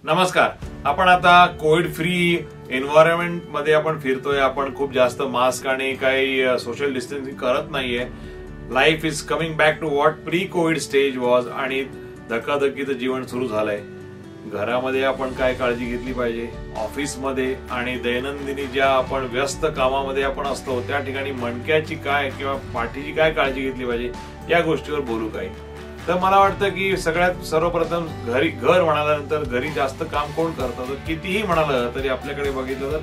नमस्कार. आपण आता कोविड फ्री एन्व्हायरमेंट मध्ये आपण फिरतोय. आपण खूप जास्त मास्क आणि काही सोशल डिस्टन्सिंग करत नाहीये. Life is coming back to what pre covid stage was आणि धकाधकीचं जीवन सुरू झालंय. घरामध्ये आपण काय काळजी घेतली पाहिजे, ऑफिसमध्ये आणि दैनंदिनी ज्या आपण व्यस्त कामामध्ये आपण असतो त्या ठिकाणी मणक्याची काय किंवा पाठीची काय काळजी घेतली पाहिजे या गोष्टीवर बोलू काही. तर मला वाटतं की सगळ्यात सर्वप्रथम घर म्हणाल्यानंतर घरी जास्त काम कोण करतं, तर कितीही म्हणालं तरी आपल्याकडे बघितलं तर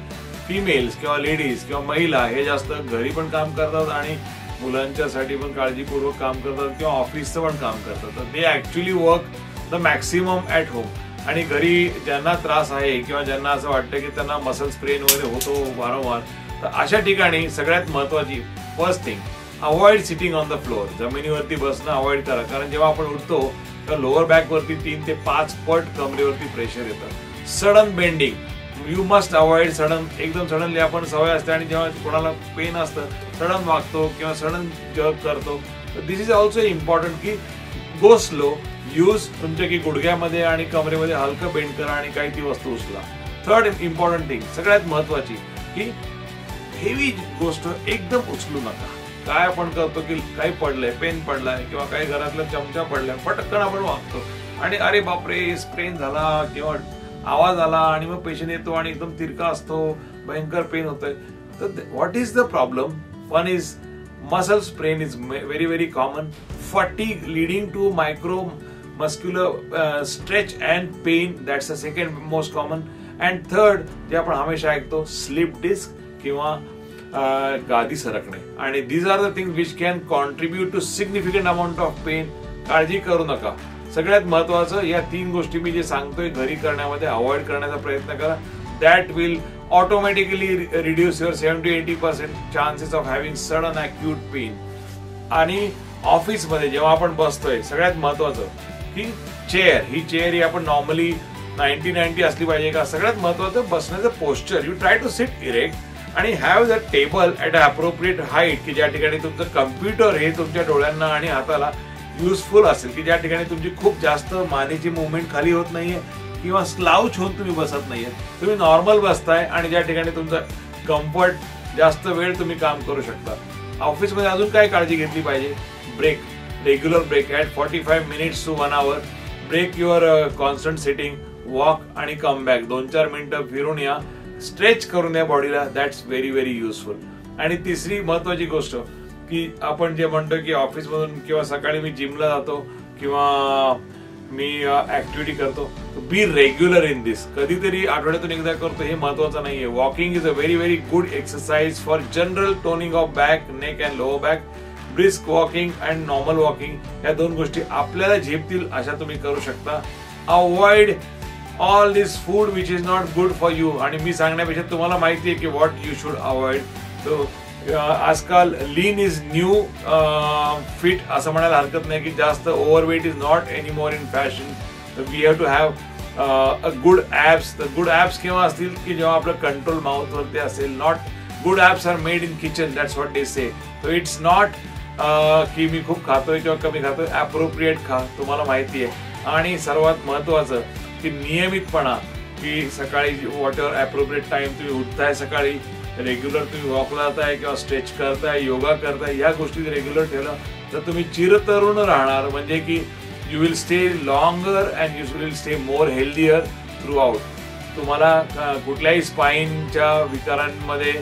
फिमेल्स किंवा लेडीज किंवा महिला हे जास्त घरी पण काम करतात आणि मुलांच्यासाठी पण काळजीपूर्वक काम करतात किंवा ऑफिसचं पण काम करतात. तर ते actually work the maximum at home. आणि घरी ज्यांना त्रास आहे किंवा ज्यांना असं वाटतं की त्यांना मसल स्प्रेन वगैरे होतो वारंवार, तर अशा ठिकाणी सगळ्यात महत्वाची first thing, avoid sitting on the floor. जमिनीवरती बसणं अवॉइड करा, कारण जेव्हा आपण उठतो तर लोअर बॅक वरती 3 ते 5 पट कमरेवरती प्रेशर येतं. Sudden bending you must avoid. एकदम सडनली आपण सवय असते आणि जेव्हा कोणाला पेन असतं सडन वागतो किंवा सडन जग करतो. दिस इज ऑल्सो इम्पॉर्टंट की गो स्लो. यूज तुमच्या की गुडघ्यामध्ये आणि कमरेमध्ये हलकं बेंड करा आणि काही ती वस्तू उचला. थर्ड इम्पॉर्टंट थिंग, सगळ्यात महत्वाची, की हेवी गोष्ट एकदम उचलू नका. काय आपण करतो की काही पडलंय, पेन पडलाय किंवा काही घरातला चमचा पडलाय, पटकन आपण वागतो आणि अरे बापरे स्प्रेन झाला किंवा आवाज आला आणि मग पेशंट येतो आणि एकदम तिरका असतो, भयंकर पेन होतोय. तर what is the problem? One is muscle sprain is very very common. Fatigue leading to micromuscular stretch and pain, that's the second most common. And third जे आपण हमेशा ऐकतो, स्लिप डिस्क किंवा गादी सरकणे. आणि these are the things which can contribute to significant amount of pain. काळजी करू नका. सगळ्यात महत्वाचं या 3 गोष्टी मी जे सांगतोय घरी करण्यामध्ये अवॉइड करण्याचा प्रयत्न करा. That will automatically reduce your 70-80% chances of having sudden acute pain. आणि ऑफिस मध्ये जेव्हा आपण बसतोय सगळ्यात महत्वाचं की ही चेअर ही आपण नॉर्मली 90 असली पाहिजे का. सगळ्यात महत्वाचं बसण्याचं posture. You try to sit erect आणि have the table at a appropriate height, की ज्या ठिकाणी तुमचं कम्प्युटर हे तुमच्या डोळ्यांना आणि हाताला युजफुल असेल, की ज्या ठिकाणी तुमची खूप जास्त मानेची मुवमेंट खाली होत नाहीये किंवा स्लाउच होऊन तुम्ही बसत नाहीये. तुम्ही नॉर्मल बसताय आणि ज्या ठिकाणी तुमचं कम्फर्ट जास्त वेळ तुम्ही काम करू शकता. ऑफिसमध्ये अजून काय काळजी घेतली पाहिजे? Break, regular break at 45 minutes to 1 hour. Break your constant sitting, walk आणि कम बॅक. 2-4 मिनिटं फिरून या, स्ट्रेच करून या बॉडीला. That's very very useful. आणि तिसरी महत्वाची गोष्ट की आपण जे म्हणतो की ऑफिसमधून किंवा सकाळी मी जिमला जातो किंवा मी ऍक्टिव्हिटी करतो, बी रेग्युलर इन दिस. कधीतरी आठवड्यातून एकदा करतो हे महत्वाचं नाहीये. Walking is a very very good exercise for general toning of back, neck and lower back. Brisk walking and normal walking या 2 गोष्टी आपल्याला झेपतील अशा तुम्ही करू शकता. Avoid all this food which is not good for you. आणि मी सांगण्यापेक्षा तुम्हाला माहिती आहे की what you should avoid. So आजकाल लीन इज न्यू फिट असं म्हणायला हरकत नाही, की जास्त overweight is not any more in fashion. We have to have good abs. तर गुड ऍप्स केव्हा असतील की जेव्हा आपलं कंट्रोल माउथ वरती असेल. Not good abs are made in kitchen, that's what they say. So it's not की मी खूप खातोय किंवा कमी खातोय. अप्रोप्रिएट खा, तुम्हाला माहिती आहे. आणि सर्वात महत्वाचं की नियमितपणा, की सकाळी व्हॉट एव्हर अप्रोप्रिएट टाइम तुम्ही उठताय, सकाळी रेग्युलर तुम्ही वॉकला जाताय किंवा स्ट्रेच करताय, योगा करताय, या गोष्टी रेग्युलर ठेवलं तर तुम्ही चिरतरुण राहणार. म्हणजे की you will stay longer and you will stay more healthier through out. तुम्हाला कुठल्याही स्पाईनच्या विकारांमध्ये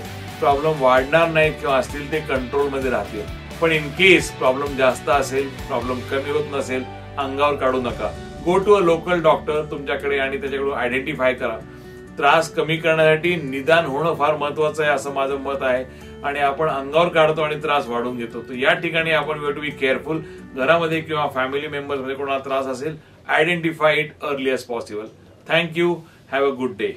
प्रॉब्लेम वाढणार नाहीत किंवा असतील ते कंट्रोलमध्ये राहतील. पण इन केस प्रॉब्लेम जास्त असेल, प्रॉब्लेम कमी होत नसेल, अंगावर काढू नका. Go to a local doctor तुमच्याकडे आणि त्याच्याकडून आयडेंटिफाय करा. त्रास कमी करण्यासाठी निदान होणं फार महत्वाचं आहे असं माझं मत आहे. आणि आपण अंगावर काढतो आणि त्रास वाढवून घेतो. तर या ठिकाणी आपण we have to be careful. घरामध्ये किंवा फॅमिली मेंबर्स मध्ये कोणाला त्रास असेल, identify it early as possible. Thank you. Have a good day.